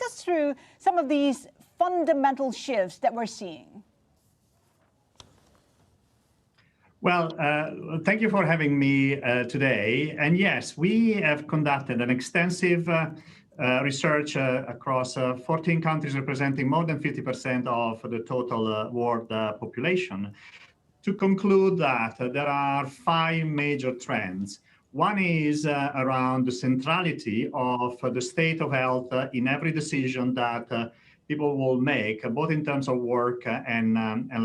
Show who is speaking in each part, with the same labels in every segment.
Speaker 1: us through some of these fundamental shifts that we're seeing.
Speaker 2: Well, thank you for having me today. And yes, we have conducted an extensive research across 14 countries representing more than 50% of the total world population to conclude that there are 5 major trends. One is around the centrality of the state of health in every decision that people will make, both in terms of work and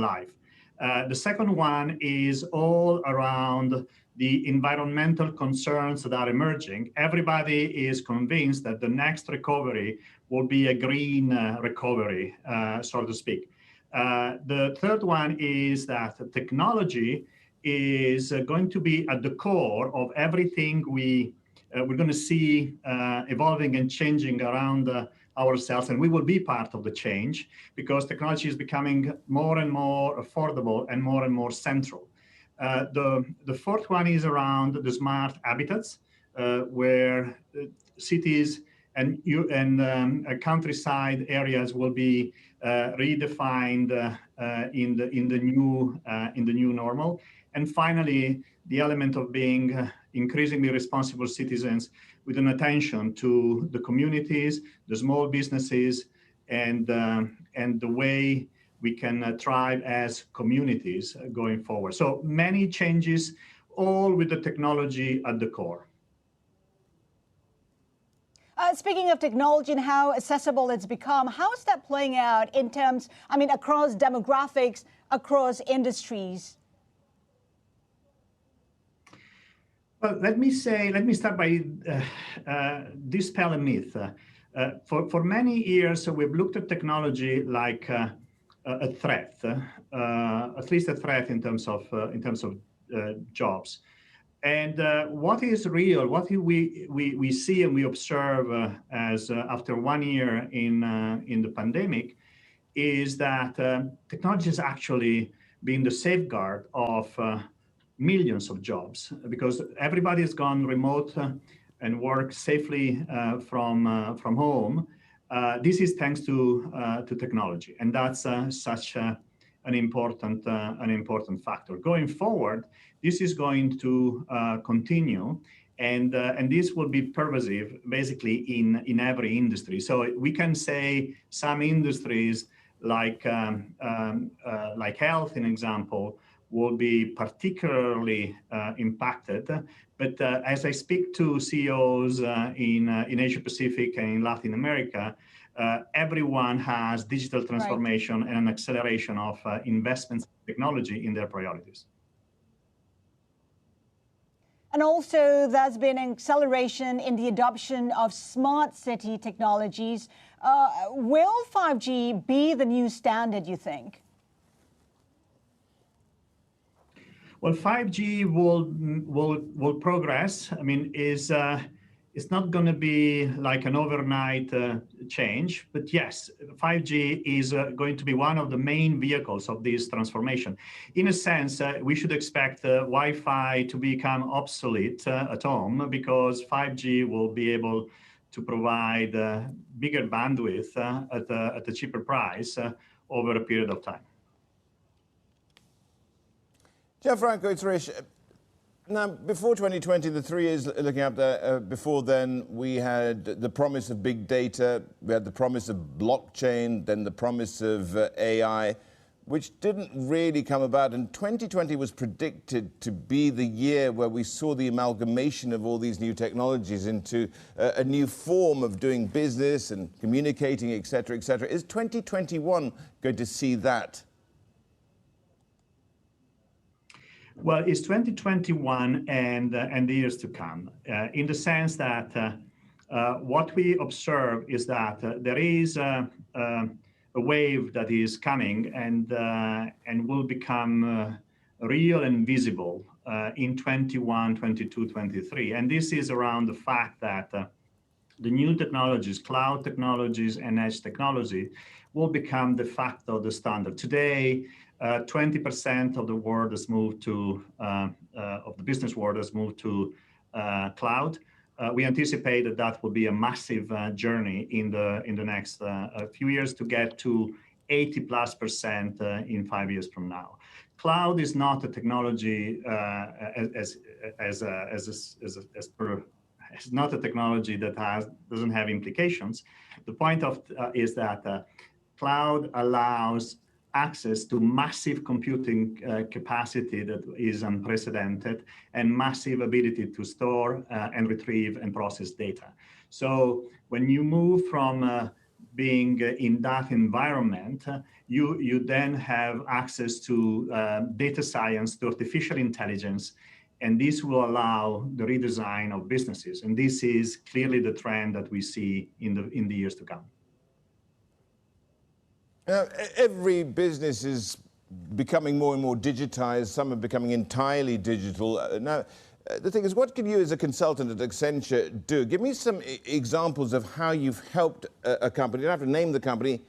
Speaker 2: life. The second one is all around the environmental concerns that are emerging. Everybody is convinced that the next recovery will be a green recovery, so to speak. The third one is that technology is going to be at the core of everything we're going to see evolving and changing around ourselves, and we will be part of the change because technology is becoming more and more affordable and more central. The fourth one is around the smart habitats, where cities and countryside areas will be redefined in the new normal. And finally, the element of being increasingly responsible citizens with an attention to the communities, the small businesses, and the way we can thrive as communities going forward. So many changes, all with the technology at the core.
Speaker 1: Speaking of technology and how accessible it's become, how is that playing out in terms, across demographics, across industries?
Speaker 2: Well, let me start by dispel a myth. For many years, we've looked at technology like a threat, at least a threat in terms of jobs. And what is real, what we see and we observe as after 1 year in the pandemic, is that technology has actually been the safeguard of millions of jobs, because everybody has gone remote and work safely from home. This is thanks to technology, and that's such an important factor. Going forward, this is going to continue, and this will be pervasive, basically in every industry. So we can say some industries like health, an example, will be particularly impacted. But as I speak to CEOs in Asia Pacific and in Latin America, everyone has digital transformation and an acceleration of investments in technology in their priorities.
Speaker 1: And also, there's been an acceleration in the adoption of smart city technologies. Will 5G be the new standard, you think?
Speaker 2: Well, 5G will progress. It's not going to be like an overnight change, but yes, 5G is going to be one of the main vehicles of this transformation. In a sense, we should expect Wi-Fi to become obsolete at home, because 5G will be able to provide bigger bandwidth at a cheaper price over a period of time.
Speaker 3: Gianfranco, it's Rish. Now, before 2020, the 3 years looking up there, before then, we had the promise of big data, we had the promise of blockchain, then the promise of AI, which didn't really come about. And 2020 was predicted to be the year where we saw the amalgamation of all these new technologies into a new form of doing business and communicating, et cetera, et cetera. Is 2021 going to see that?
Speaker 2: Well, it's 2021 and the years to come, in the sense that what we observe is that there is a wave that is coming and will become real and visible in 21, 22, 23. And this is around the fact that the new technologies, cloud technologies and edge technology, will become de facto the standard. Today, 20% of the world has moved to, of the business world has moved to cloud. we anticipate that that will be a massive journey in the next few years to get to 80+% in 5 years from now. Cloud is not a technology it's not a technology that doesn't have implications. The point is that cloud allows access to massive computing capacity that is unprecedented and massive ability to store and retrieve and process data. So when you move from being in that environment, you then have access to data science, to artificial intelligence, and this will allow the redesign of businesses. And this is clearly the trend that we see in the years to come.
Speaker 3: Every business is becoming more and more digitized. Some are becoming entirely digital. Now, the thing is, what can you as a consultant at Accenture do? Give me some examples of how you've helped a company, you don't have to name the company,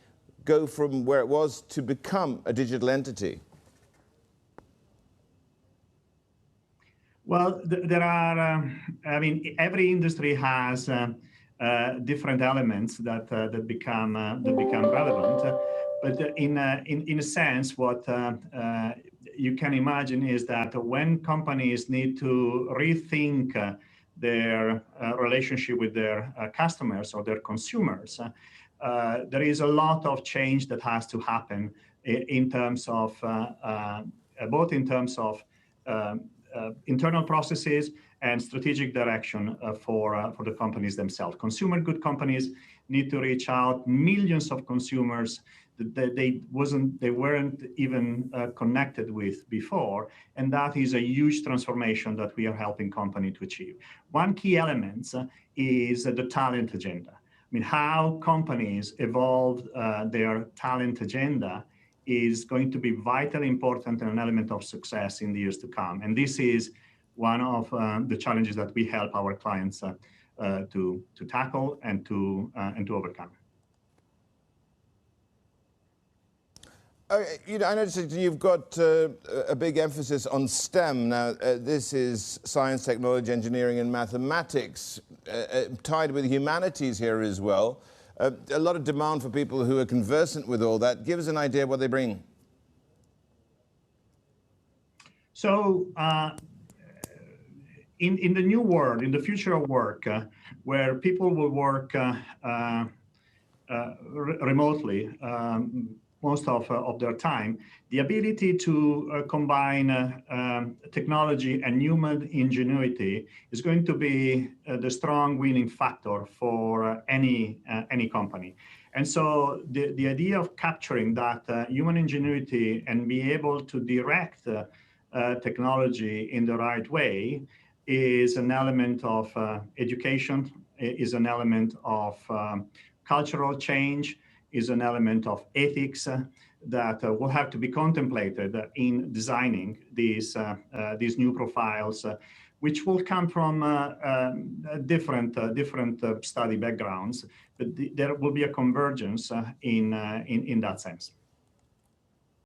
Speaker 3: go from where it was to become a digital entity.
Speaker 2: Well, there are, I mean, every industry has different elements that become relevant. But in a sense, what you can imagine is that when companies need to rethink their relationship with their customers or their consumers, there is a lot of change that has to happen in terms of both in terms of internal processes and strategic direction for the companies themselves. Consumer good companies need to reach out millions of consumers that they weren't even connected with before, and that is a huge transformation that we are helping companies to achieve. One key element is the talent agenda. I mean, how companies evolve their talent agenda is going to be vitally important and an element of success in the years to come. And this is one of the challenges that we help our clients to tackle and to overcome.
Speaker 3: You know, I noticed that you've got a big emphasis on STEM. Now, this is science, technology, engineering, and mathematics, tied with humanities here as well. A lot of demand for people who are conversant with all that. Give us an idea of what they bring.
Speaker 2: So, in the new world, in the future of work, where people will work remotely, most of their time, the ability to combine technology and human ingenuity is going to be the strong winning factor for any company. And so the idea of capturing that human ingenuity and be able to direct technology in the right way is an element of education, is an element of cultural change, is an element of ethics that will have to be contemplated in designing these new profiles, which will come from different study backgrounds, but there will be a convergence in that sense.